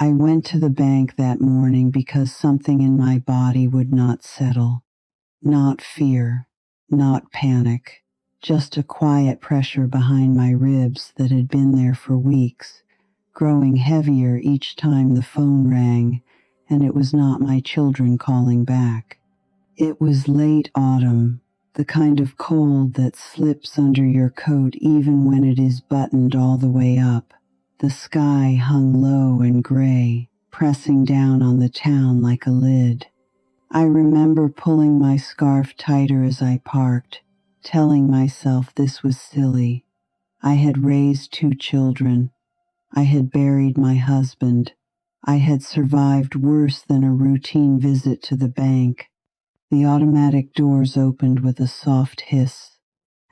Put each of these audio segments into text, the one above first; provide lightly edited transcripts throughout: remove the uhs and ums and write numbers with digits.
I went to the bank that morning because something in my body would not settle. Not fear, not panic, just a quiet pressure behind my ribs that had been there for weeks, growing heavier each time the phone rang, and it was not my children calling back. It was late autumn, the kind of cold that slips under your coat even when it is buttoned all the way up. The sky hung low and gray, pressing down on the town like a lid. I remember pulling my scarf tighter as I parked, telling myself this was silly. I had raised 2 children. I had buried my husband. I had survived worse than a routine visit to the bank. The automatic doors opened with a soft hiss,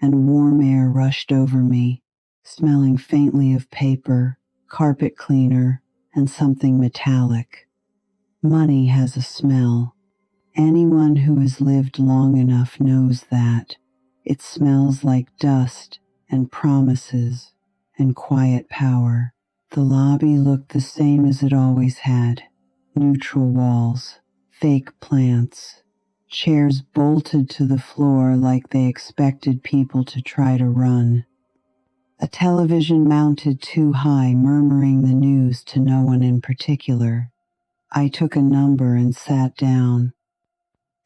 and warm air rushed over me, smelling faintly of paper, carpet cleaner, and something metallic. Money has a smell. Anyone who has lived long enough knows that. It smells like dust and promises and quiet power. The lobby looked the same as it always had. Neutral walls, fake plants, chairs bolted to the floor like they expected people to try to run. A television mounted too high, murmuring the news to no one in particular. I took a number and sat down.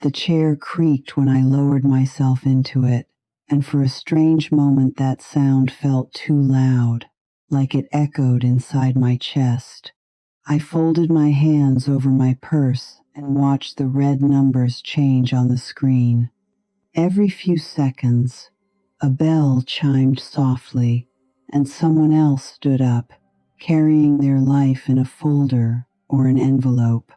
The chair creaked when I lowered myself into it, and for a strange moment that sound felt too loud, like it echoed inside my chest. I folded my hands over my purse and watched the red numbers change on the screen. Every few seconds, a bell chimed softly, and someone else stood up, carrying their life in a folder or an envelope.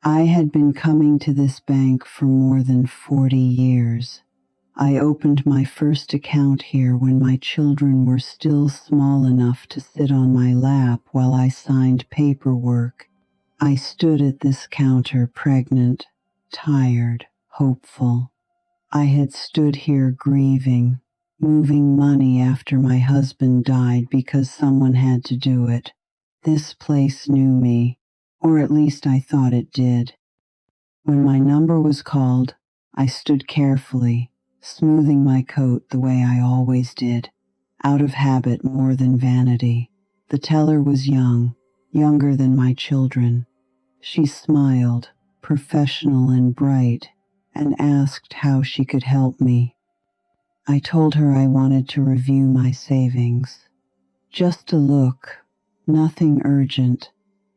I had been coming to this bank for more than 40 years. I opened my first account here when my children were still small enough to sit on my lap while I signed paperwork. I stood at this counter pregnant, tired, hopeful. I had stood here grieving, moving money after my husband died because someone had to do it. This place knew me, or at least I thought it did. When my number was called, I stood carefully, smoothing my coat the way I always did, out of habit more than vanity. The teller was young, younger than my children. She smiled, professional and bright, and asked how she could help me. I told her I wanted to review my savings. Just a look, nothing urgent.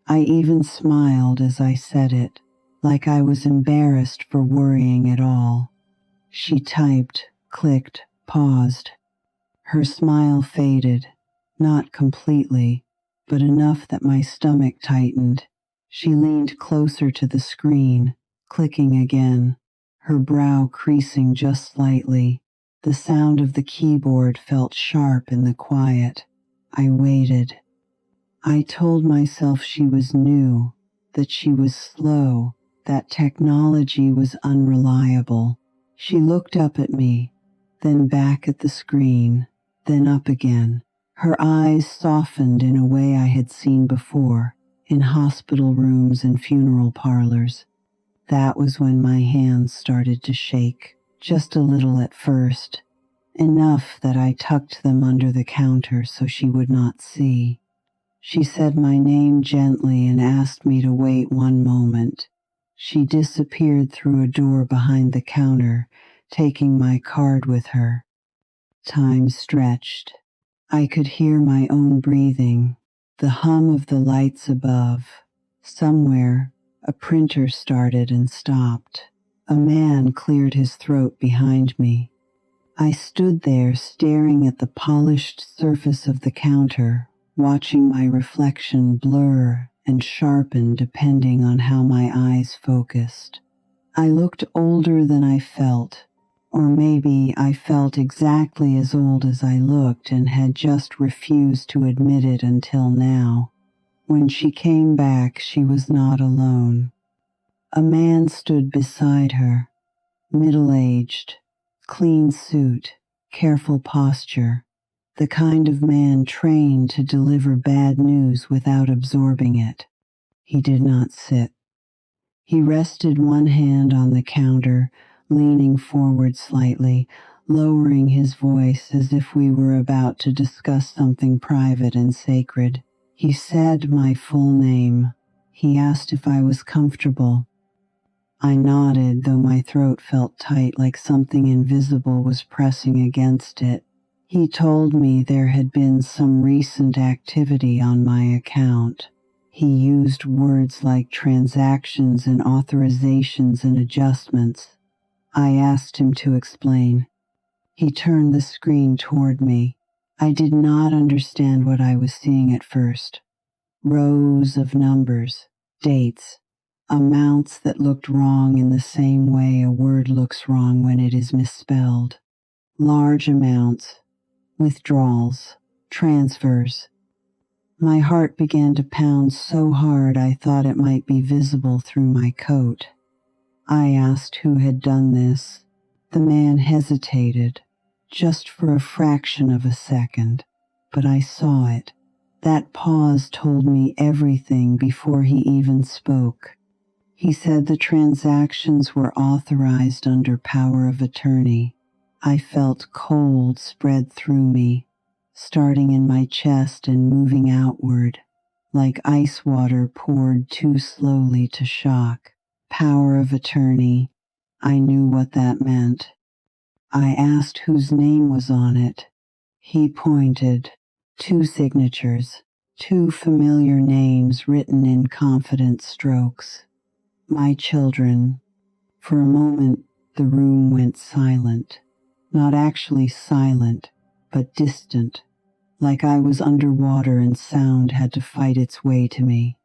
I even smiled as I said it, like I was embarrassed for worrying at all. She typed, clicked, paused. Her smile faded, not completely, but enough that my stomach tightened. She leaned closer to the screen, clicking again, her brow creasing just slightly. The sound of the keyboard felt sharp in the quiet. I waited. I told myself she was new, that she was slow, that technology was unreliable. She looked up at me, then back at the screen, then up again. Her eyes softened in a way I had seen before, in hospital rooms and funeral parlors. That was when my hands started to shake, just a little at first, enough that I tucked them under the counter so she would not see. She said my name gently and asked me to wait one moment. She disappeared through a door behind the counter, taking my card with her. Time stretched. I could hear my own breathing, the hum of the lights above. Somewhere, a printer started and stopped. A man cleared his throat behind me. I stood there staring at the polished surface of the counter, watching my reflection blur and sharpen depending on how my eyes focused. I looked older than I felt, or maybe I felt exactly as old as I looked and had just refused to admit it until now. When she came back, she was not alone. A man stood beside her, middle-aged, clean suit, careful posture, the kind of man trained to deliver bad news without absorbing it. He did not sit. He rested one hand on the counter, leaning forward slightly, lowering his voice as if we were about to discuss something private and sacred. He said my full name. He asked if I was comfortable. I nodded, though my throat felt tight, like something invisible was pressing against it. He told me there had been some recent activity on my account. He used words like transactions and authorizations and adjustments. I asked him to explain. He turned the screen toward me. I did not understand what I was seeing at first. Rows of numbers, dates, amounts that looked wrong in the same way a word looks wrong when it is misspelled. Large amounts, withdrawals, transfers. My heart began to pound so hard I thought it might be visible through my coat. I asked who had done this. The man hesitated, just for a fraction of a second, but I saw it. That pause told me everything before he even spoke. He said the transactions were authorized under power of attorney. I felt cold spread through me, starting in my chest and moving outward, like ice water poured too slowly to shock. Power of attorney. I knew what that meant. I asked whose name was on it. He pointed. 2 signatures, 2 familiar names written in confident strokes. My children. For a moment, the room went silent. Not actually silent, but distant, like I was underwater and sound had to fight its way to me.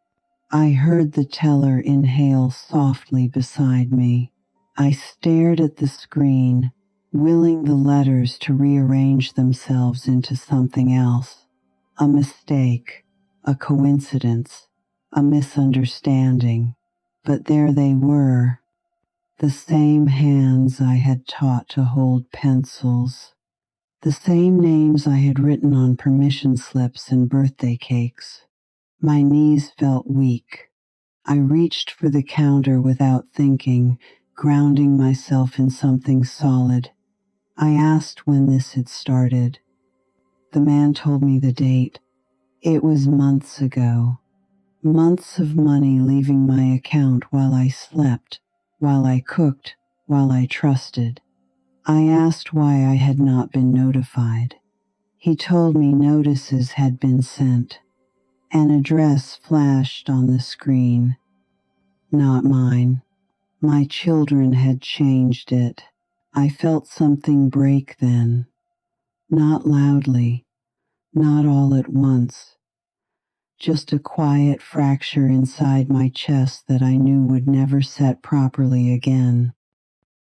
I heard the teller inhale softly beside me. I stared at the screen, willing the letters to rearrange themselves into something else. A mistake, a coincidence, a misunderstanding. But there they were, the same hands I had taught to hold pencils, the same names I had written on permission slips and birthday cakes. My knees felt weak. I reached for the counter without thinking, grounding myself in something solid. I asked when this had started. The man told me the date. It was months ago. Months of money leaving my account while I slept, while I cooked, while I trusted. I asked why I had not been notified. He told me notices had been sent. An address flashed on the screen. Not mine. My children had changed it. I felt something break then. Not loudly, not all at once. Just a quiet fracture inside my chest that I knew would never set properly again.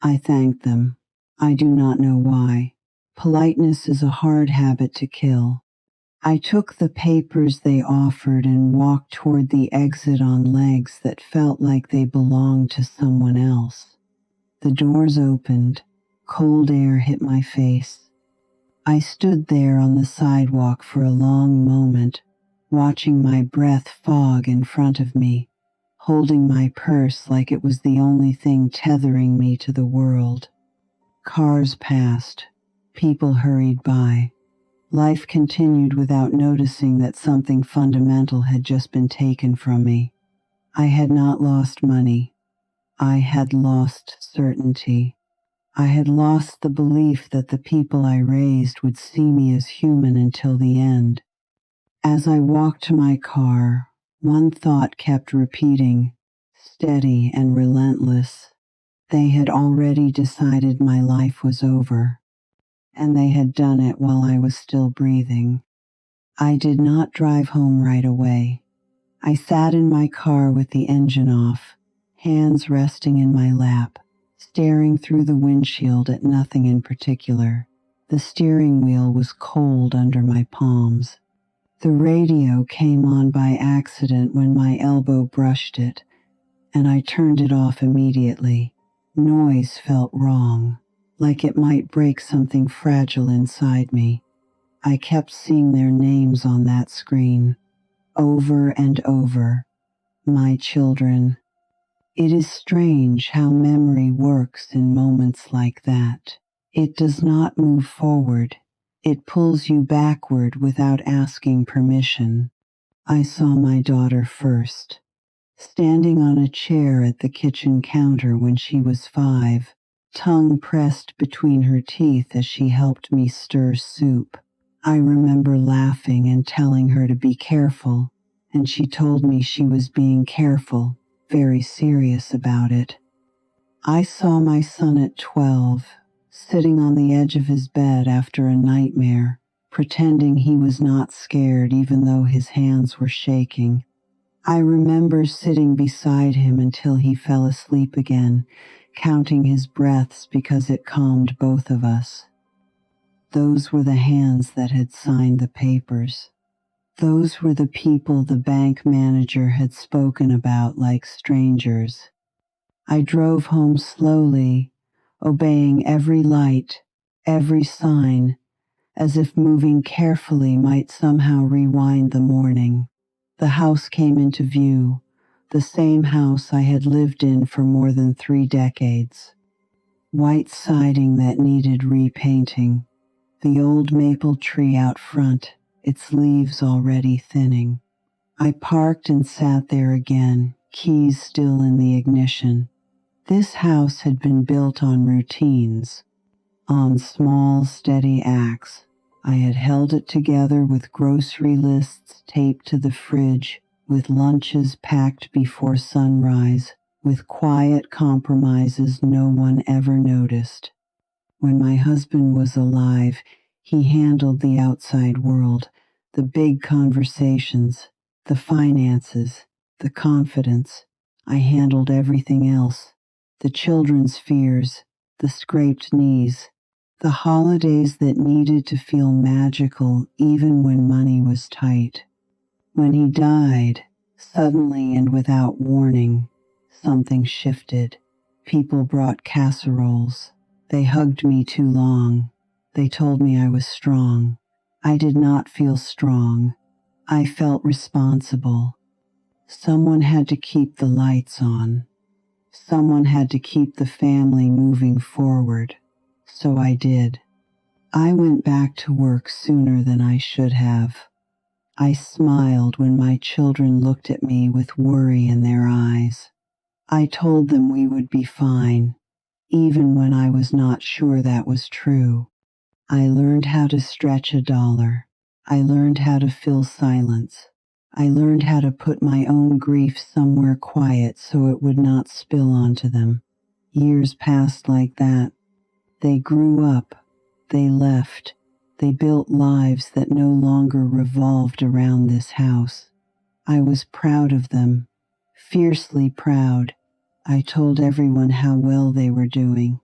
I thanked them. I do not know why. Politeness is a hard habit to kill. I took the papers they offered and walked toward the exit on legs that felt like they belonged to someone else. The doors opened. Cold air hit my face. I stood there on the sidewalk for a long moment, watching my breath fog in front of me, holding my purse like it was the only thing tethering me to the world. Cars passed. People hurried by. Life continued without noticing that something fundamental had just been taken from me. I had not lost money. I had lost certainty. I had lost the belief that the people I raised would see me as human until the end. As I walked to my car, one thought kept repeating, steady and relentless. They had already decided my life was over, and they had done it while I was still breathing. I did not drive home right away. I sat in my car with the engine off, hands resting in my lap, staring through the windshield at nothing in particular. The steering wheel was cold under my palms. The radio came on by accident when my elbow brushed it, and I turned it off immediately. Noise felt wrong, like it might break something fragile inside me. I kept seeing their names on that screen, over and over. My children. It is strange how memory works in moments like that. It does not move forward. It pulls you backward without asking permission. I saw my daughter first, standing on a chair at the kitchen counter when she was 5, tongue pressed between her teeth as she helped me stir soup. I remember laughing and telling her to be careful, and she told me she was being careful, very serious about it. I saw my son at 12, sitting on the edge of his bed after a nightmare, pretending he was not scared even though his hands were shaking. I remember sitting beside him until he fell asleep again, counting his breaths because it calmed both of us. Those were the hands that had signed the papers. Those were the people the bank manager had spoken about like strangers. I drove home slowly, obeying every light, every sign, as if moving carefully might somehow rewind the morning. The house came into view, the same house I had lived in for more than 3 decades. White siding that needed repainting, the old maple tree out front, its leaves already thinning. I parked and sat there again, keys still in the ignition. This house had been built on routines, on small, steady acts. I had held it together with grocery lists taped to the fridge, with lunches packed before sunrise, with quiet compromises no one ever noticed. When my husband was alive, he handled the outside world, the big conversations, the finances, the confidence. I handled everything else, the children's fears, the scraped knees, the holidays that needed to feel magical even when money was tight. When he died, suddenly and without warning, something shifted. People brought casseroles. They hugged me too long. They told me I was strong. I did not feel strong. I felt responsible. Someone had to keep the lights on. Someone had to keep the family moving forward. So I did. I went back to work sooner than I should have. I smiled when my children looked at me with worry in their eyes. I told them we would be fine, even when I was not sure that was true. I learned how to stretch a dollar. I learned how to fill silence. I learned how to put my own grief somewhere quiet so it would not spill onto them. Years passed like that. They grew up. They left. They built lives that no longer revolved around this house. I was proud of them, fiercely proud. I told everyone how well they were doing.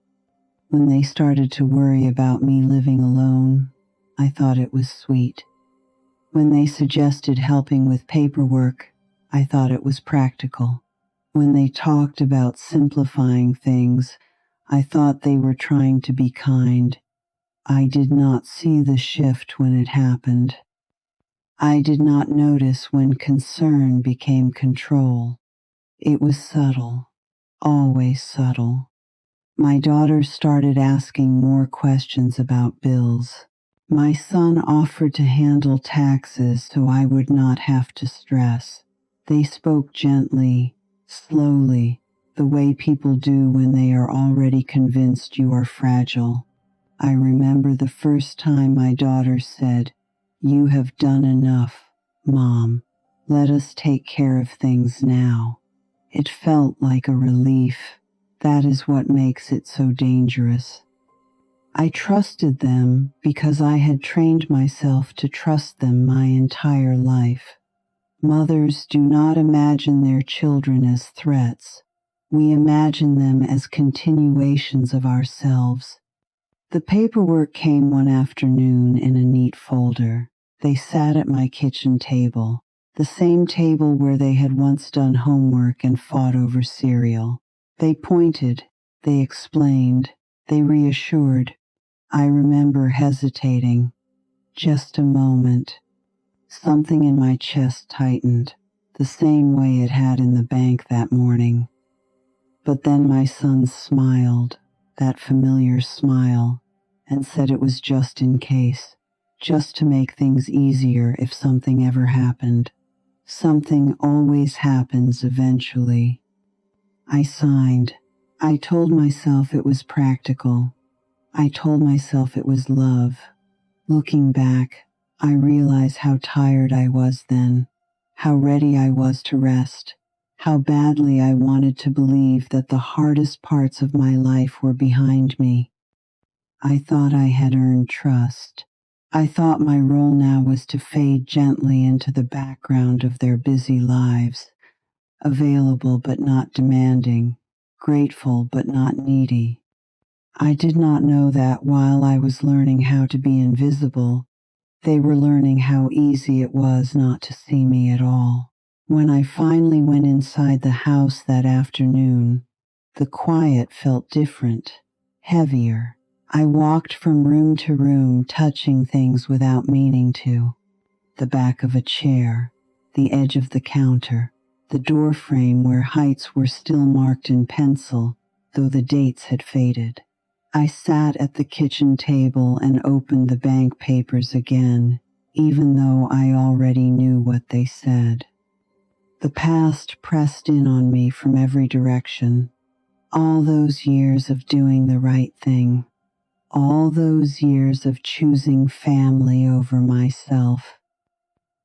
When they started to worry about me living alone, I thought it was sweet. When they suggested helping with paperwork, I thought it was practical. When they talked about simplifying things, I thought they were trying to be kind. I did not see the shift when it happened. I did not notice when concern became control. It was subtle, always subtle. My daughter started asking more questions about bills. My son offered to handle taxes so I would not have to stress. They spoke gently, slowly, the way people do when they are already convinced you are fragile. I remember the first time my daughter said, "You have done enough, Mom. Let us take care of things now." It felt like a relief. That is what makes it so dangerous. I trusted them because I had trained myself to trust them my entire life. Mothers do not imagine their children as threats. We imagine them as continuations of ourselves. The paperwork came one afternoon in a neat folder. They sat at my kitchen table, the same table where they had once done homework and fought over cereal. They pointed, they explained, they reassured. I remember hesitating. Just a moment. Something in my chest tightened. the same way it had in the bank that morning. But then my son smiled, that familiar smile, and said it was just in case, just to make things easier if something ever happened. Something always happens eventually. I signed. I told myself it was practical. I told myself it was love. Looking back, I realize how tired I was then, how ready I was to rest, how badly I wanted to believe that the hardest parts of my life were behind me. I thought I had earned trust. I thought my role now was to fade gently into the background of their busy lives, available but not demanding, grateful but not needy. I did not know that while I was learning how to be invisible, they were learning how easy it was not to see me at all. When I finally went inside the house that afternoon, the quiet felt different, heavier. I walked from room to room, touching things without meaning to. The back of a chair, the edge of the counter, the door frame where heights were still marked in pencil, though the dates had faded. I sat at the kitchen table and opened the bank papers again, even though I already knew what they said. The past pressed in on me from every direction. All those years of doing the right thing. All those years of choosing family over myself.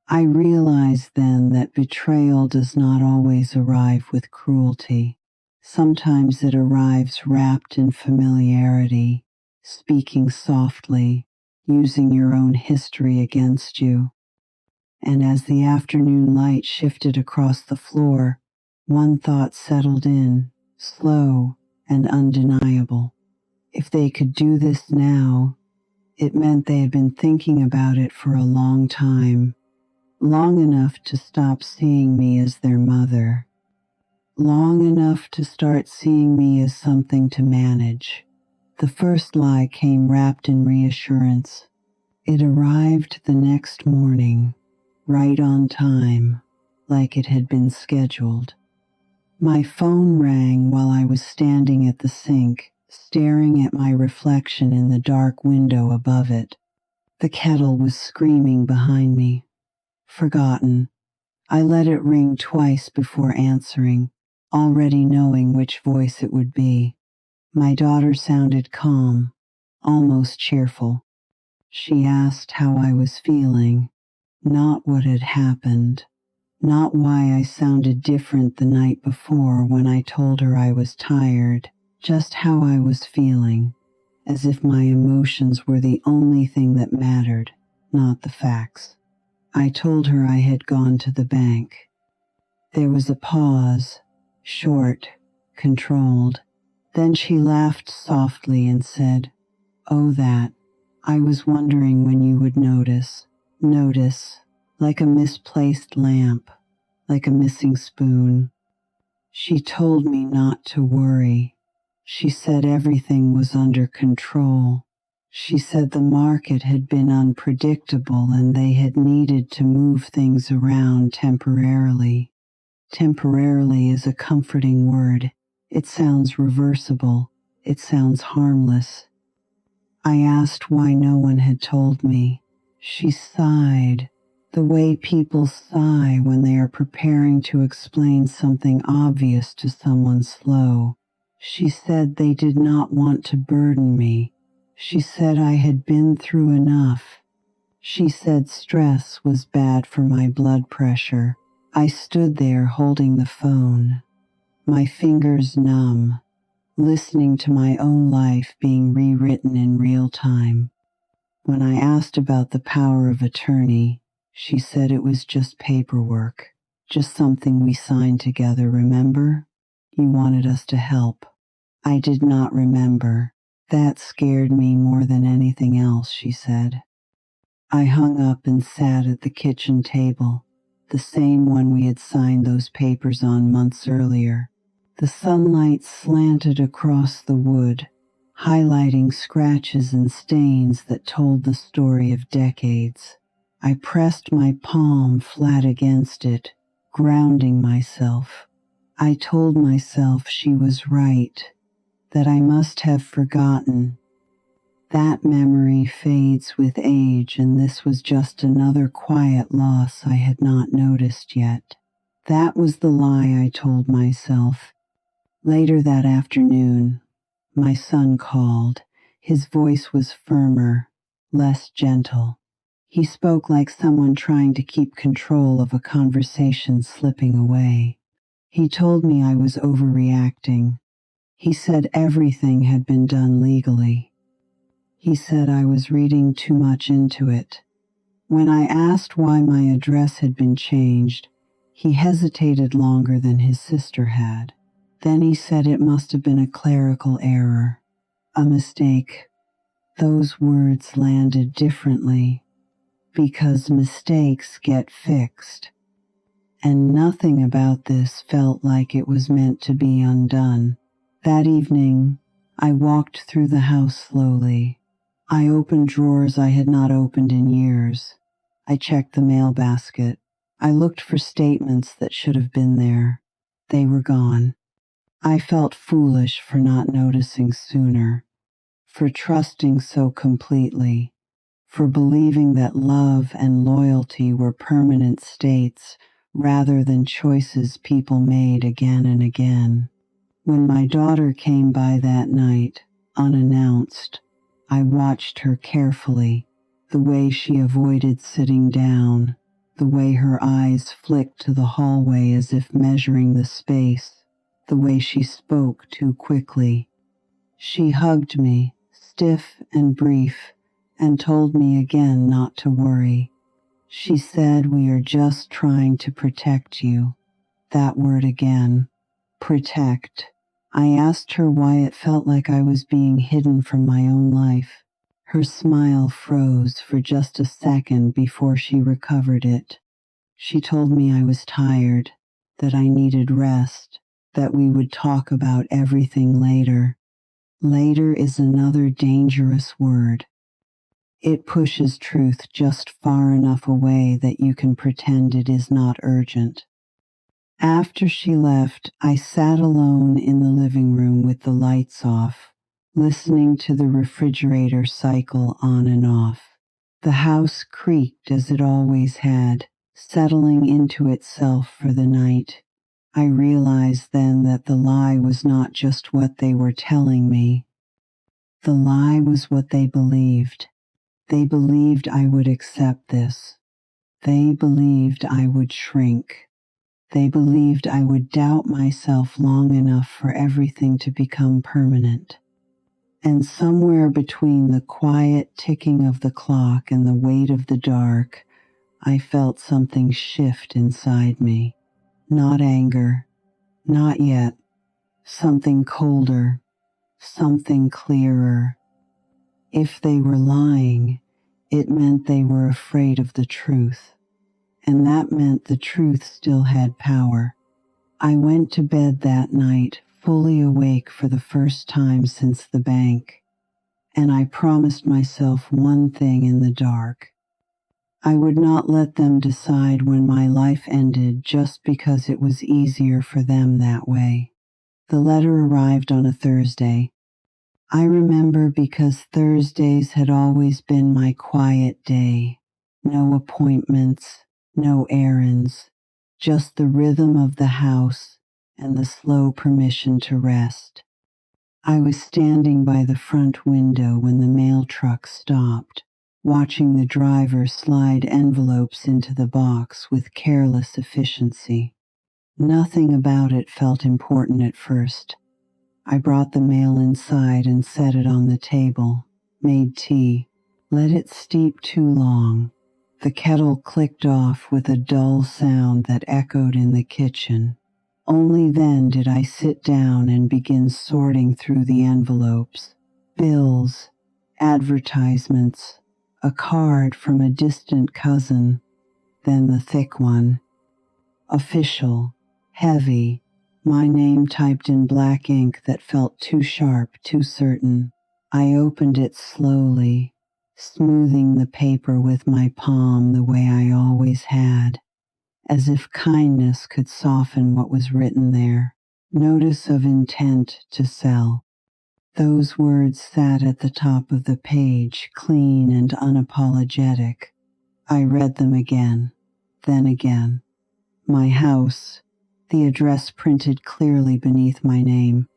I realized then that betrayal does not always arrive with cruelty. Sometimes it arrives wrapped in familiarity, speaking softly, using your own history against you. And as the afternoon light shifted across the floor, one thought settled in, slow and undeniable. If they could do this now, it meant they had been thinking about it for a long time, long enough to stop seeing me as their mother, long enough to start seeing me as something to manage. The first lie came wrapped in reassurance. It arrived the next morning, right on time, like it had been scheduled. My phone rang while I was standing at the sink, staring at my reflection in the dark window above it. The kettle was screaming behind me. Forgotten. I let it ring twice before answering, already knowing which voice it would be. My daughter sounded calm, almost cheerful. She asked how I was feeling, not what had happened, not why I sounded different the night before when I told her I was tired, just how I was feeling, as if my emotions were the only thing that mattered, not the facts. I told her I had gone to the bank. There was a pause, short, controlled. Then she laughed softly and said, "Oh, that. I was wondering when you would notice. Notice, like a misplaced lamp, like a missing spoon." She told me not to worry. She said everything was under control. She said the market had been unpredictable and they had needed to move things around temporarily. Temporarily is a comforting word. It sounds reversible. It sounds harmless. I asked why no one had told me. She sighed, the way people sigh when they are preparing to explain something obvious to someone slow. She said they did not want to burden me. She said I had been through enough. She said stress was bad for my blood pressure. I stood there holding the phone, my fingers numb, listening to my own life being rewritten in real time. When I asked about the power of attorney, she said it was just paperwork, just something we signed together, remember? You wanted us to help. I did not remember. That scared me more than anything else, she said. I hung up and sat at the kitchen table, the same one we had signed those papers on months earlier. The sunlight slanted across the wood, highlighting scratches and stains that told the story of decades. I pressed my palm flat against it, grounding myself. I told myself she was right, that I must have forgotten. That memory fades with age, and this was just another quiet loss I had not noticed yet. That was the lie I told myself. Later that afternoon, my son called. His voice was firmer, less gentle. He spoke like someone trying to keep control of a conversation slipping away. He told me I was overreacting. He said everything had been done legally. He said I was reading too much into it. When I asked why my address had been changed, he hesitated longer than his sister had. Then he said it must have been a clerical error, a mistake. Those words landed differently, because mistakes get fixed. And nothing about this felt like it was meant to be undone. That evening, I walked through the house slowly. I opened drawers I had not opened in years. I checked the mail basket. I looked for statements that should have been there. They were gone. I felt foolish for not noticing sooner, for trusting so completely, for believing that love and loyalty were permanent states rather than choices people made again and again. When my daughter came by that night, unannounced, I watched her carefully, the way she avoided sitting down, the way her eyes flicked to the hallway as if measuring the space, the way she spoke too quickly. She hugged me, stiff and brief, and told me again not to worry. She said, "We are just trying to protect you." That word again, protect. I asked her why it felt like I was being hidden from my own life. Her smile froze for just a second before she recovered it. She told me I was tired, that I needed rest, that we would talk about everything later. Later is another dangerous word. It pushes truth just far enough away that you can pretend it is not urgent. After she left, I sat alone in the living room with the lights off, listening to the refrigerator cycle on and off. The house creaked as it always had, settling into itself for the night. I realized then that the lie was not just what they were telling me. The lie was what they believed. They believed I would accept this. They believed I would shrink. They believed I would doubt myself long enough for everything to become permanent. And somewhere between the quiet ticking of the clock and the weight of the dark, I felt something shift inside me. Not anger, not yet. Something colder, something clearer. If they were lying, it meant they were afraid of the truth. And that meant the truth still had power. I went to bed that night, fully awake for the first time since the bank, and I promised myself one thing in the dark. I would not let them decide when my life ended just because it was easier for them that way. The letter arrived on a Thursday. I remember because Thursdays had always been my quiet day. No appointments, no errands, just the rhythm of the house and the slow permission to rest. I was standing by the front window when the mail truck stopped, watching the driver slide envelopes into the box with careless efficiency. Nothing about it felt important at first. I brought the mail inside and set it on the table, made tea, let it steep too long. The kettle clicked off with a dull sound that echoed in the kitchen. Only then did I sit down and begin sorting through the envelopes. Bills, advertisements, a card from a distant cousin, then the thick one. Official, heavy, my name typed in black ink that felt too sharp, too certain. I opened it slowly, smoothing the paper with my palm the way I always had. as if kindness could soften what was written there. Notice of intent to sell. Those words sat at the top of the page, clean and unapologetic. I read them again, then again. My house, the address printed clearly beneath my name.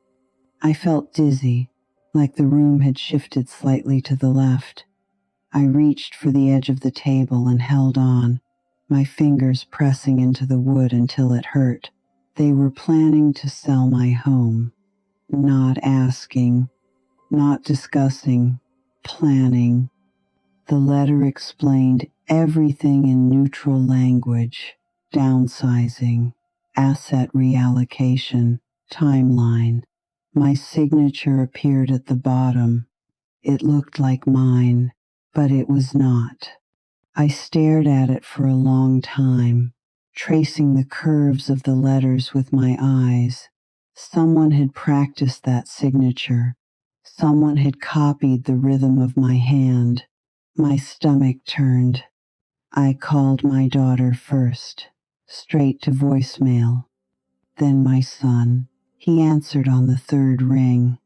I felt dizzy, like the room had shifted slightly to the left. I reached for the edge of the table and held on, my fingers pressing into the wood until it hurt. They were planning to sell my home. Not asking, not discussing, planning. The letter explained everything in neutral language: downsizing, asset reallocation, timeline. My signature appeared at the bottom. It looked like mine, but it was not. I stared at it for a long time, tracing the curves of the letters with my eyes. Someone had practiced that signature. Someone had copied the rhythm of my hand. My stomach turned. I called my daughter first, straight to voicemail. Then my son. He answered on the third ring.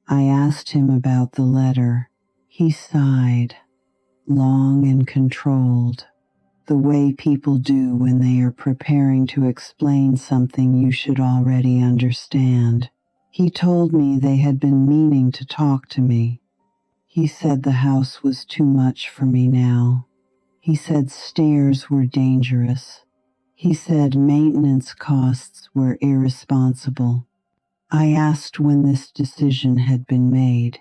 I asked him about the letter. He sighed, long and controlled, the way people do when they are preparing to explain something you should already understand. He told me they had been meaning to talk to me. He said the house was too much for me now. He said stairs were dangerous. He said maintenance costs were irresponsible. I asked when this decision had been made.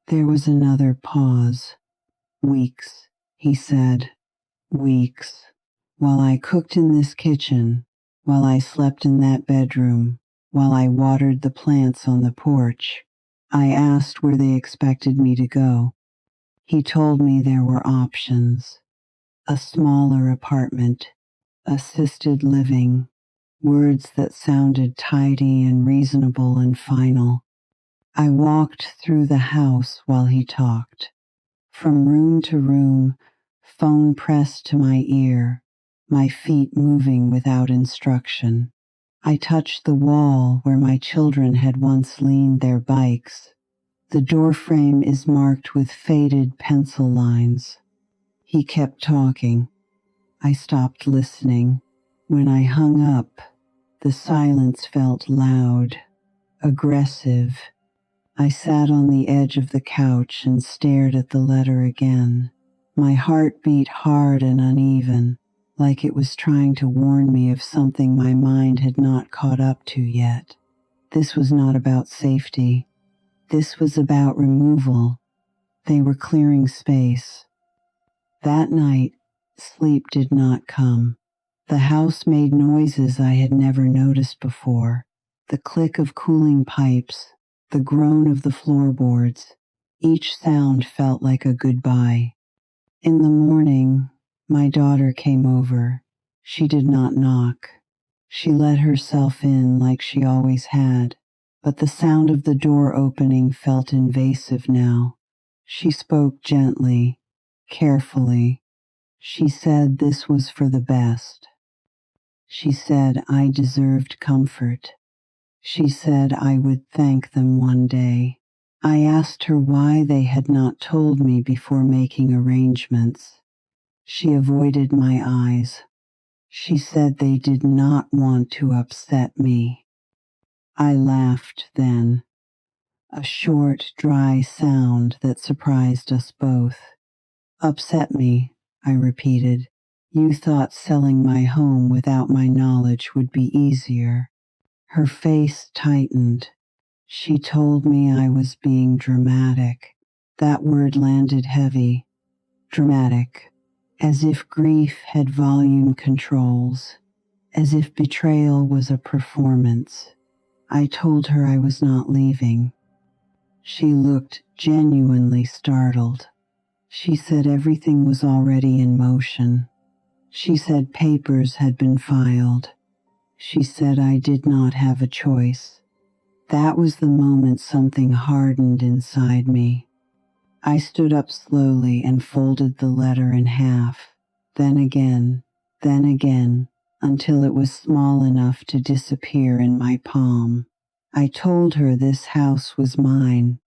There was another pause. Weeks, he said. Weeks. While I cooked in this kitchen, while I slept in that bedroom, while I watered the plants on the porch, I asked where they expected me to go. He told me there were options. A smaller apartment, assisted living, words that sounded tidy and reasonable and final. I walked through the house while he talked. From room to room, phone pressed to my ear, my feet moving without instruction. I touched the wall where my children had once leaned their bikes. The doorframe is marked with faded pencil lines. He kept talking. I stopped listening. When I hung up, the silence felt loud, aggressive. I sat on the edge of the couch and stared at the letter again. My heart beat hard and uneven, like it was trying to warn me of something my mind had not caught up to yet. This was not about safety. This was about removal. They were clearing space. That night, sleep did not come. The house made noises I had never noticed before. The click of cooling pipes, the groan of the floorboards. Each sound felt like a goodbye. In the morning, my daughter came over. She did not knock. She let herself in like she always had, but the sound of the door opening felt invasive now. She spoke gently, carefully. She said this was for the best. She said I deserved comfort. She said I would thank them one day. I asked her why they had not told me before making arrangements. She avoided my eyes. She said they did not want to upset me. I laughed then, a short, dry sound that surprised us both. Upset me, I repeated. You thought selling my home without my knowledge would be easier. Her face tightened. She told me I was being dramatic. That word landed heavy. Dramatic. As if grief had volume controls. As if betrayal was a performance. I told her I was not leaving. She looked genuinely startled. She said everything was already in motion. She said papers had been filed. She said I did not have a choice. That was the moment something hardened inside me. I stood up slowly and folded the letter in half, then again, until it was small enough to disappear in my palm. I told her this house was mine.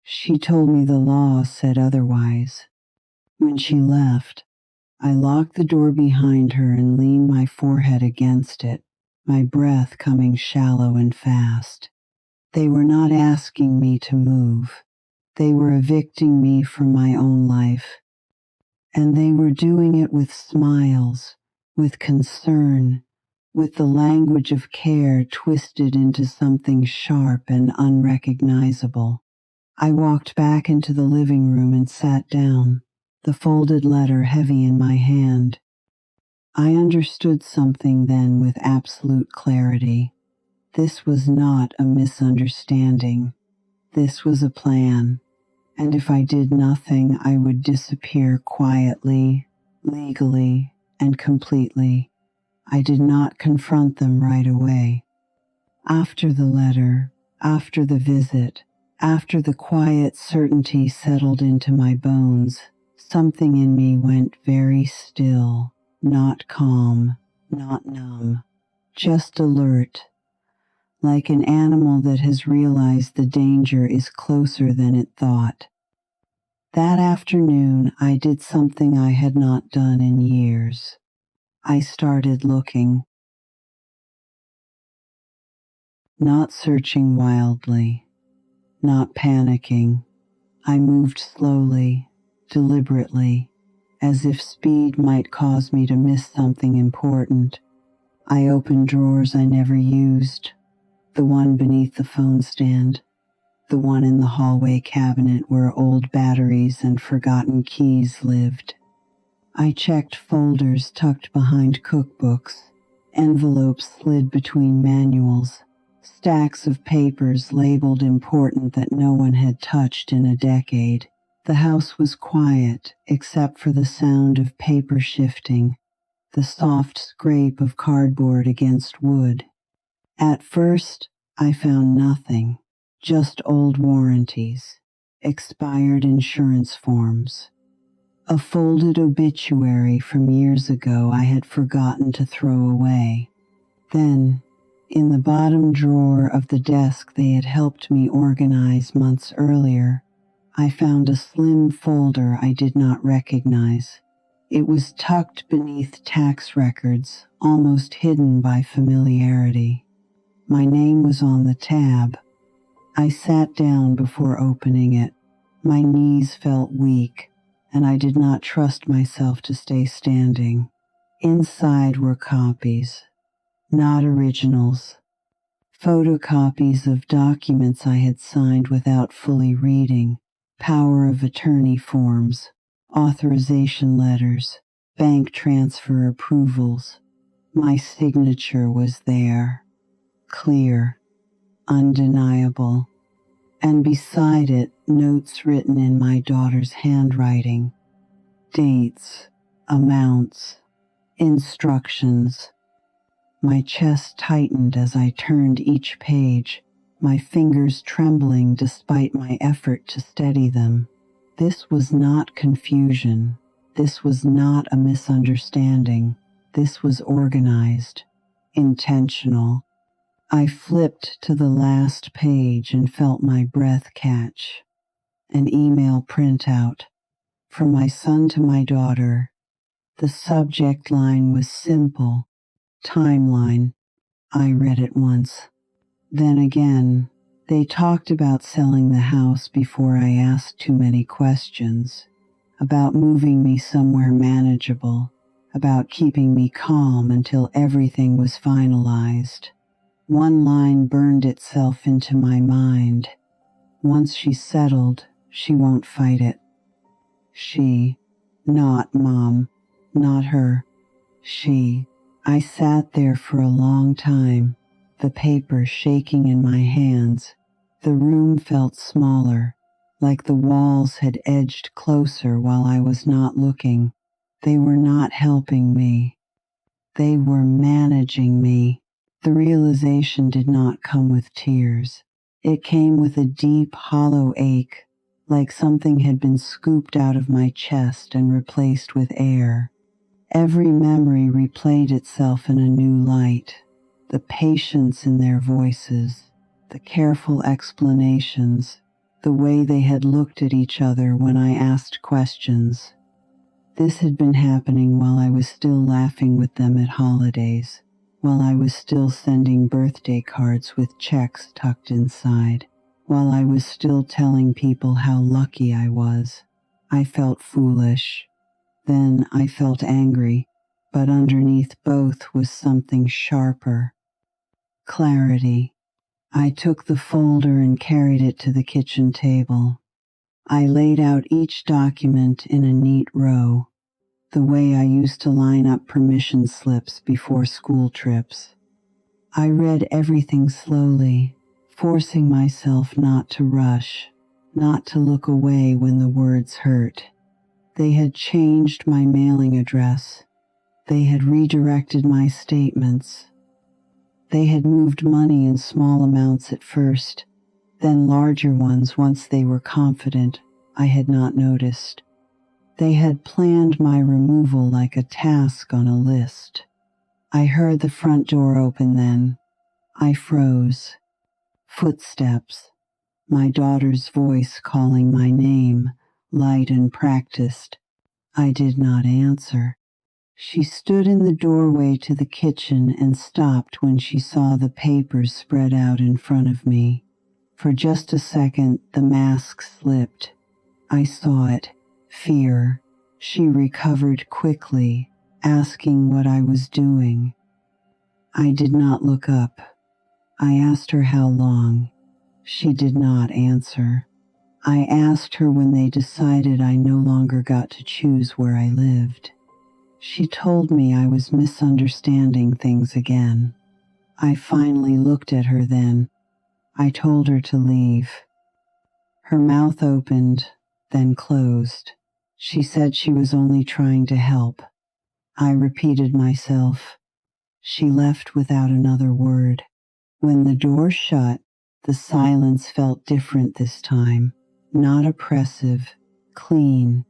She told me the law said otherwise. When she left, I locked the door behind her and leaned my forehead against it, my breath coming shallow and fast. They were not asking me to move. They were evicting me from my own life. And they were doing it with smiles, with concern, with the language of care twisted into something sharp and unrecognizable. I walked back into the living room and sat down, the folded letter heavy in my hand. I understood something then with absolute clarity. This was not a misunderstanding. This was a plan. And if I did nothing, I would disappear quietly, legally, and completely. I did not confront them right away. After the letter, after the visit, after the quiet certainty settled into my bones, something in me went very still, not calm, not numb, just alert, like an animal that has realized the danger is closer than it thought. That afternoon, I did something I had not done in years. I started looking, not searching wildly, not panicking. I moved slowly, deliberately, as if speed might cause me to miss something important. I opened drawers I never used, the one beneath the phone stand, the one in the hallway cabinet where old batteries and forgotten keys lived. I checked folders tucked behind cookbooks, envelopes slid between manuals, stacks of papers labeled important that no one had touched in a decade. The house was quiet, except for the sound of paper shifting, the soft scrape of cardboard against wood. At first, I found nothing, just old warranties, expired insurance forms. A folded obituary from years ago I had forgotten to throw away. Then, in the bottom drawer of the desk they had helped me organize months earlier, I found a slim folder I did not recognize. It was tucked beneath tax records, almost hidden by familiarity. My name was on the tab. I sat down before opening it. My knees felt weak, and I did not trust myself to stay standing. Inside were copies, not originals. Photocopies of documents I had signed without fully reading, power of attorney forms, authorization letters, bank transfer approvals. My signature was there, clear, undeniable. And beside it, notes written in my daughter's handwriting. Dates, amounts, instructions. My chest tightened as I turned each page, my fingers trembling despite my effort to steady them. This was not confusion. This was not a misunderstanding. This was organized, intentional. I flipped to the last page and felt my breath catch. An email printout from my son to my daughter. The subject line was simple. Timeline. I read it once. Then again, they talked about selling the house before I asked too many questions, about moving me somewhere manageable, about keeping me calm until everything was finalized. One line burned itself into my mind. Once she's settled, she won't fight it. She, not Mom, not her. She. I sat there for a long time, the paper shaking in my hands. The room felt smaller, like the walls had edged closer while I was not looking. They were not helping me. They were managing me. The realization did not come with tears. It came with a deep, hollow ache, like something had been scooped out of my chest and replaced with air. Every memory replayed itself in a new light. The patience in their voices, the careful explanations, the way they had looked at each other when I asked questions. This had been happening while I was still laughing with them at holidays, while I was still sending birthday cards with checks tucked inside, while I was still telling people how lucky I was. I felt foolish. Then I felt angry, but underneath both was something sharper. Clarity. I took the folder and carried it to the kitchen table. I laid out each document in a neat row, the way I used to line up permission slips before school trips. I read everything slowly, forcing myself not to rush, not to look away when the words hurt. They had changed my mailing address. They had redirected my statements. They had moved money in small amounts at first, then larger ones once they were confident I had not noticed. They had planned my removal like a task on a list. I heard the front door open then. I froze. Footsteps. My daughter's voice calling my name, light and practiced. I did not answer. She stood in the doorway to the kitchen and stopped when she saw the papers spread out in front of me. For just a second, the mask slipped. I saw it. Fear. She recovered quickly, asking what I was doing. I did not look up. I asked her how long. She did not answer. I asked her when they decided I no longer got to choose where I lived. She told me I was misunderstanding things again. I finally looked at her then. I told her to leave. Her mouth opened, then closed. She said she was only trying to help. I repeated myself. She left without another word. When the door shut, the silence felt different this time. Not oppressive, clean.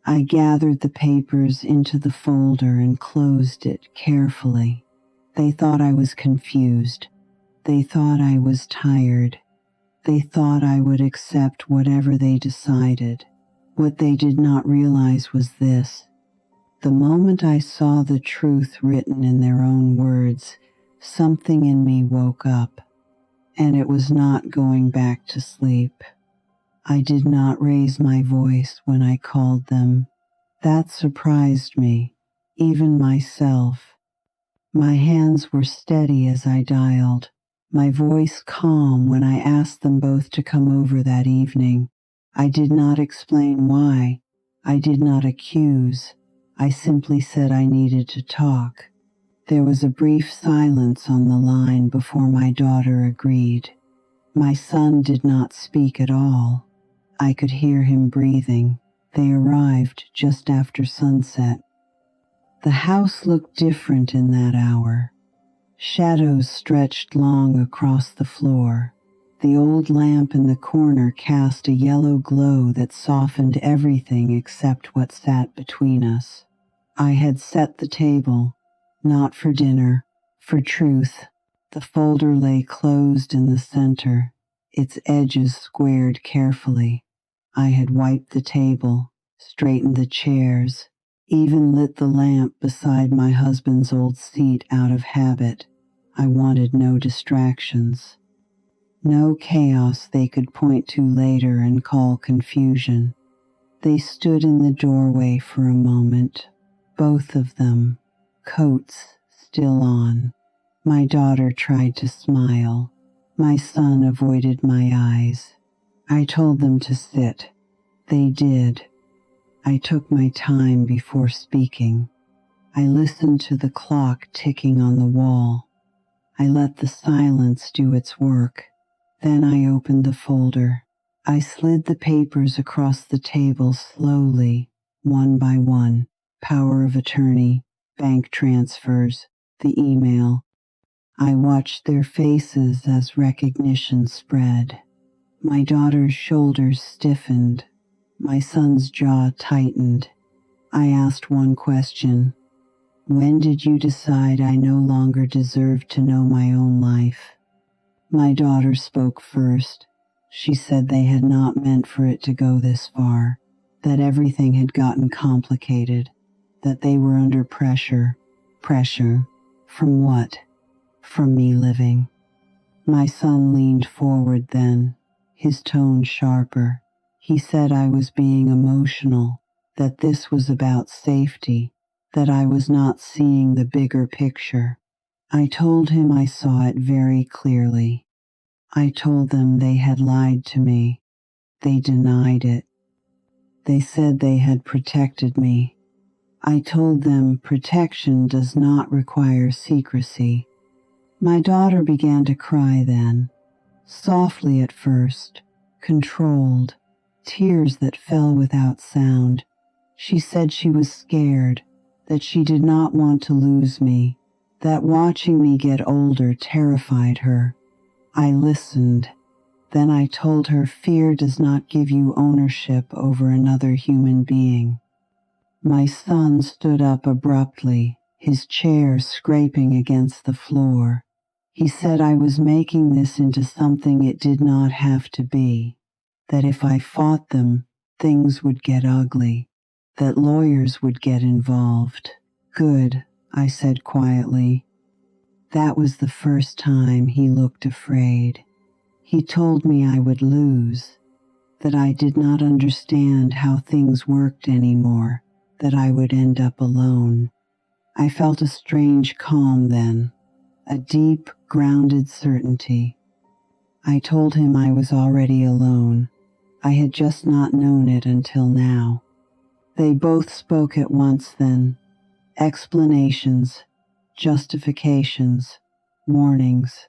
I gathered the papers into the folder and closed it carefully. They thought I was confused. They thought I was tired. They thought I would accept whatever they decided. What they did not realize was this. The moment I saw the truth written in their own words, something in me woke up, and it was not going back to sleep. I did not raise my voice when I called them. That surprised me, even myself. My hands were steady as I dialed, my voice calm when I asked them both to come over that evening. I did not explain why. I did not accuse. I simply said I needed to talk. There was a brief silence on the line before my daughter agreed. My son did not speak at all. I could hear him breathing. They arrived just after sunset. The house looked different in that hour. Shadows stretched long across the floor. The old lamp in the corner cast a yellow glow that softened everything except what sat between us. I had set the table, not for dinner, for truth. The folder lay closed in the center, its edges squared carefully. I had wiped the table, straightened the chairs, even lit the lamp beside my husband's old seat out of habit. I wanted no distractions. No chaos they could point to later and call confusion. They stood in the doorway for a moment, both of them, coats still on. My daughter tried to smile. My son avoided my eyes. I told them to sit. They did. I took my time before speaking. I listened to the clock ticking on the wall. I let the silence do its work. Then I opened the folder. I slid the papers across the table slowly, one by one. Power of attorney, bank transfers, the email. I watched their faces as recognition spread. My daughter's shoulders stiffened. My son's jaw tightened. I asked one question. When did you decide I no longer deserved to know my own life? My daughter spoke first. She said they had not meant for it to go this far, that everything had gotten complicated, that they were under pressure. Pressure? From what? From me living. My son leaned forward then, his tone sharper. He said I was being emotional, that this was about safety, that I was not seeing the bigger picture. I told him I saw it very clearly. I told them they had lied to me. They denied it. They said they had protected me. I told them protection does not require secrecy. My daughter began to cry then, softly at first, controlled, tears that fell without sound. She said she was scared, that she did not want to lose me, that watching me get older terrified her. I listened. Then I told her fear does not give you ownership over another human being. My son stood up abruptly, his chair scraping against the floor. He said I was making this into something it did not have to be, that if I fought them, things would get ugly, that lawyers would get involved. Good, I said quietly. That was the first time he looked afraid. He told me I would lose, that I did not understand how things worked anymore, that I would end up alone. I felt a strange calm then, a deep, grounded certainty. I told him I was already alone. I had just not known it until now. They both spoke at once then. Explanations, justifications, warnings.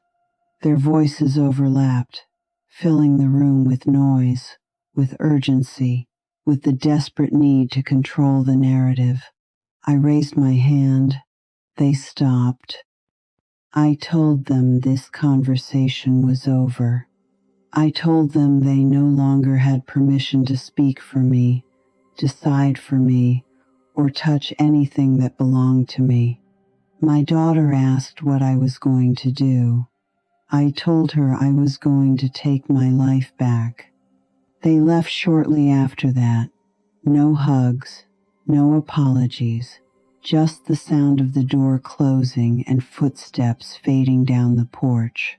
Their voices overlapped, filling the room with noise, with urgency, with the desperate need to control the narrative. I raised my hand. They stopped. I told them this conversation was over. I told them they no longer had permission to speak for me, decide for me, or touch anything that belonged to me. My daughter asked what I was going to do. I told her I was going to take my life back. They left shortly after that. No hugs, no apologies, just the sound of the door closing and footsteps fading down the porch.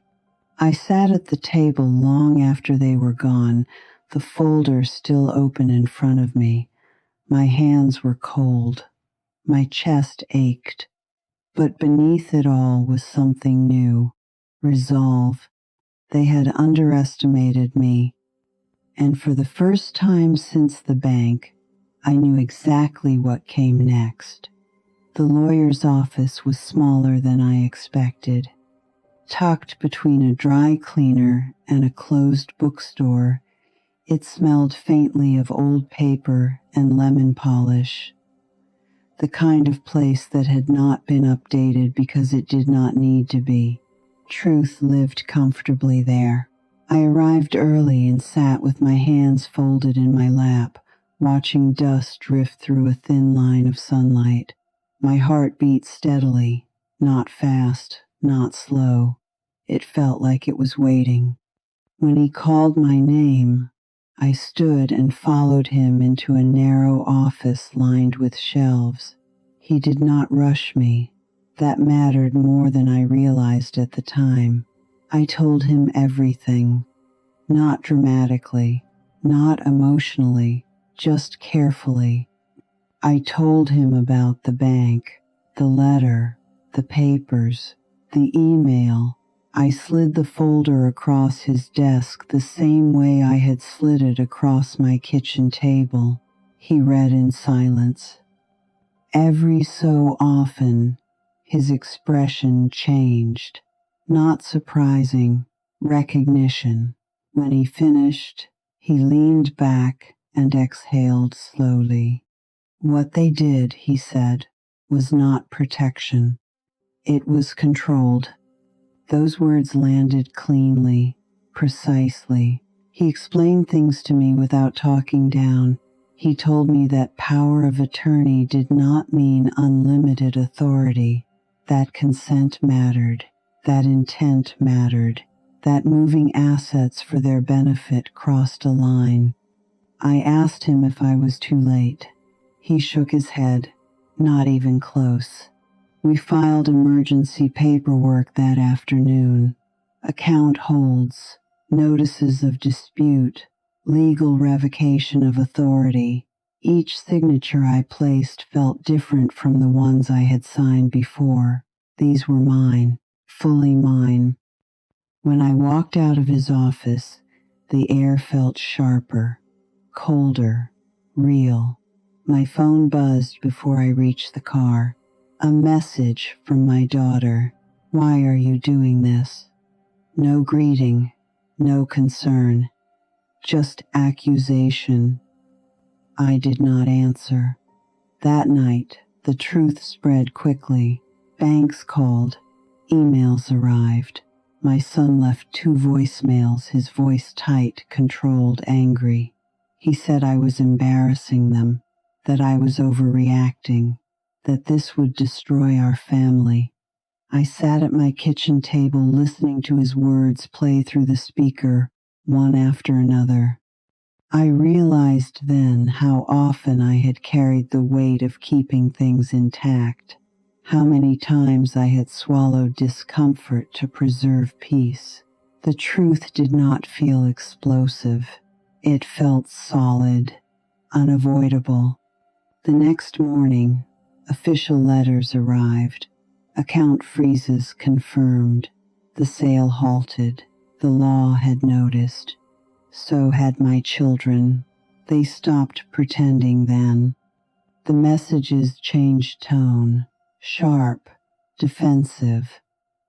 I sat at the table long after they were gone, the folder still open in front of me. My hands were cold. My chest ached. But beneath it all was something new. Resolve. They had underestimated me, and for the first time since the bank, I knew exactly what came next. The lawyer's office was smaller than I expected. Tucked between a dry cleaner and a closed bookstore, it smelled faintly of old paper and lemon polish, the kind of place that had not been updated because it did not need to be. Truth lived comfortably there. I arrived early and sat with my hands folded in my lap, watching dust drift through a thin line of sunlight. My heart beat steadily, not fast, not slow. It felt like it was waiting. When he called my name, I stood and followed him into a narrow office lined with shelves. He did not rush me. That mattered more than I realized at the time. I told him everything, not dramatically, not emotionally, just carefully. I told him about the bank, the letter, the papers, the email. I slid the folder across his desk the same way I had slid it across my kitchen table. He read in silence. Every so often, his expression changed. Not surprising, recognition. When he finished, he leaned back and exhaled slowly. What they did, he said, was not protection. It was controlled. Those words landed cleanly, precisely. He explained things to me without talking down. He told me that power of attorney did not mean unlimited authority, that consent mattered, that intent mattered, that moving assets for their benefit crossed a line. I asked him if I was too late. He shook his head. Not even close. We filed emergency paperwork that afternoon. Account holds, notices of dispute, legal revocation of authority. Each signature I placed felt different from the ones I had signed before. These were mine, fully mine. When I walked out of his office, the air felt sharper, colder, real. My phone buzzed before I reached the car. A message from my daughter. Why are you doing this? No greeting, no concern, just accusation. I did not answer. That night, the truth spread quickly. Banks called. Emails arrived. My son left 2 voicemails, his voice tight, controlled, angry. He said I was embarrassing them, that I was overreacting, that this would destroy our family. I sat at my kitchen table listening to his words play through the speaker, one after another. I realized then how often I had carried the weight of keeping things intact, how many times I had swallowed discomfort to preserve peace. The truth did not feel explosive. It felt solid, unavoidable. The next morning, official letters arrived. Account freezes confirmed. The sale halted. The law had noticed. So had my children. They stopped pretending then. The messages changed tone, sharp, defensive.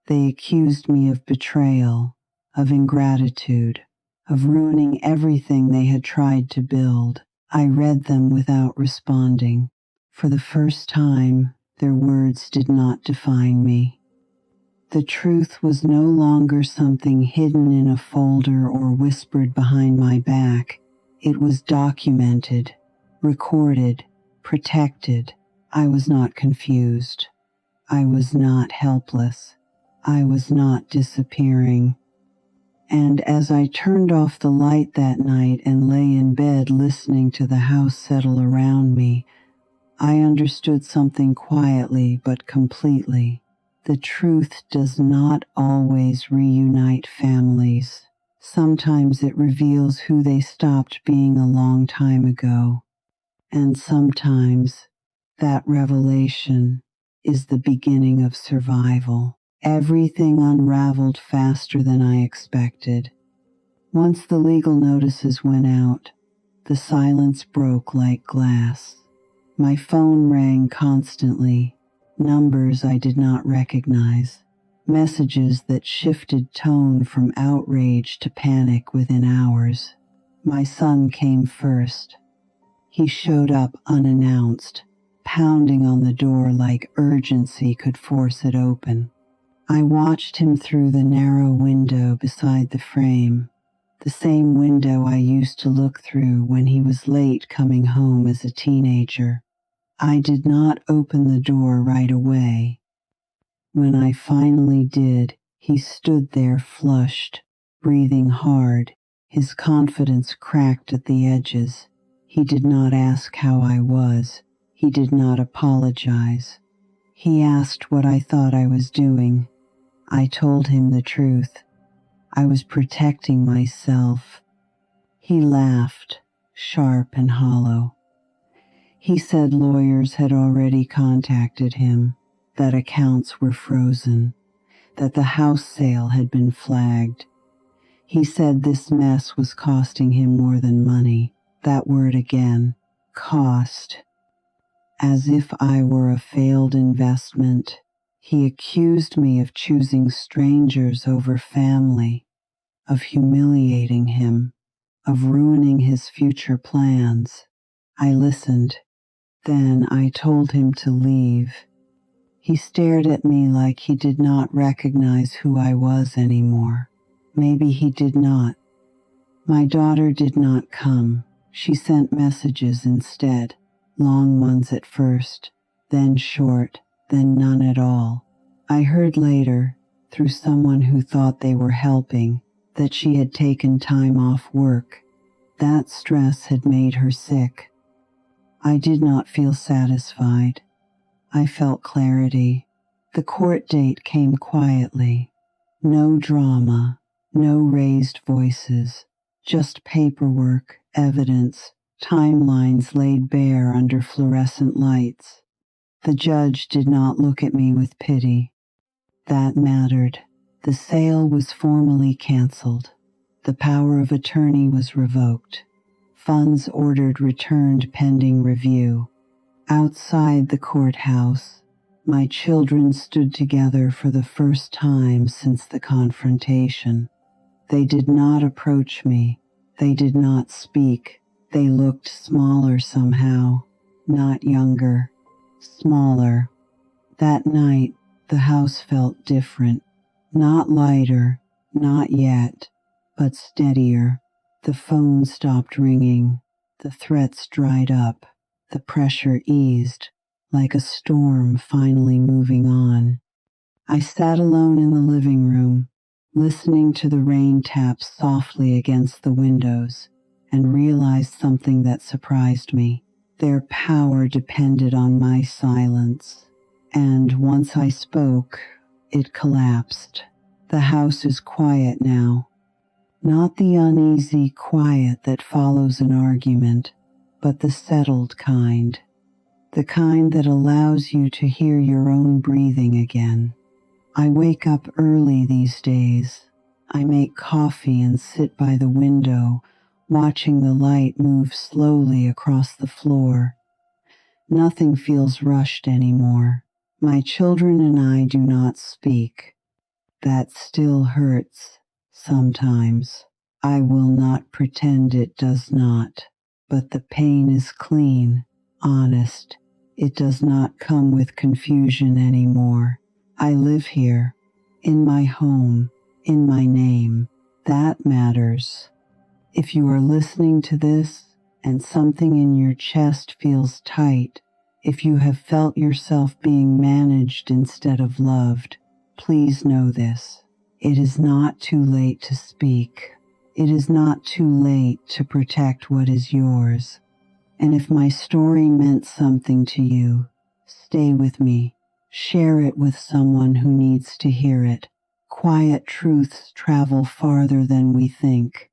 They accused me of betrayal, of ingratitude, of ruining everything they had tried to build. I read them without responding. For the first time, their words did not define me. The truth was no longer something hidden in a folder or whispered behind my back. It was documented, recorded, protected. I was not confused. I was not helpless. I was not disappearing. And as I turned off the light that night and lay in bed listening to the house settle around me, I understood something quietly but completely. The truth does not always reunite families. Sometimes it reveals who they stopped being a long time ago. And sometimes that revelation is the beginning of survival. Everything unraveled faster than I expected. Once the legal notices went out, the silence broke like glass. My phone rang constantly, numbers I did not recognize, messages that shifted tone from outrage to panic within hours. My son came first. He showed up unannounced, pounding on the door like urgency could force it open. I watched him through the narrow window beside the frame, the same window I used to look through when he was late coming home as a teenager. I did not open the door right away. When I finally did, he stood there flushed, breathing hard, his confidence cracked at the edges. He did not ask how I was. He did not apologize. He asked what I thought I was doing. I told him the truth. I was protecting myself. He laughed, sharp and hollow. He said lawyers had already contacted him, that accounts were frozen, that the house sale had been flagged. He said this mess was costing him more than money. That word again, cost. As if I were a failed investment, he accused me of choosing strangers over family, of humiliating him, of ruining his future plans. I listened. Then I told him to leave. He stared at me like he did not recognize who I was anymore. Maybe he did not. My daughter did not come. She sent messages instead, long ones at first, then short, then none at all. I heard later, through someone who thought they were helping, that she had taken time off work. That stress had made her sick. I did not feel satisfied. I felt clarity. The court date came quietly. No drama, no raised voices, just paperwork, evidence, timelines laid bare under fluorescent lights. The judge did not look at me with pity. That mattered. The sale was formally canceled. The power of attorney was revoked. Funds ordered returned pending review. Outside the courthouse, my children stood together for the first time since the confrontation. They did not approach me. They did not speak. They looked smaller somehow, not younger, smaller. That night, the house felt different, not lighter, not yet, but steadier. The phone stopped ringing. The threats dried up. The pressure eased, like a storm finally moving on. I sat alone in the living room, listening to the rain tap softly against the windows, and realized something that surprised me. Their power depended on my silence, and once I spoke, it collapsed. The house is quiet now. Not the uneasy quiet that follows an argument, but the settled kind. The kind that allows you to hear your own breathing again. I wake up early these days. I make coffee and sit by the window, watching the light move slowly across the floor. Nothing feels rushed anymore. My children and I do not speak. That still hurts, sometimes. I will not pretend it does not. But the pain is clean, honest. It does not come with confusion anymore. I live here, in my home, in my name. That matters. If you are listening to this and something in your chest feels tight, if you have felt yourself being managed instead of loved, please know this. It is not too late to speak. It is not too late to protect what is yours. And if my story meant something to you, stay with me. Share it with someone who needs to hear it. Quiet truths travel farther than we think.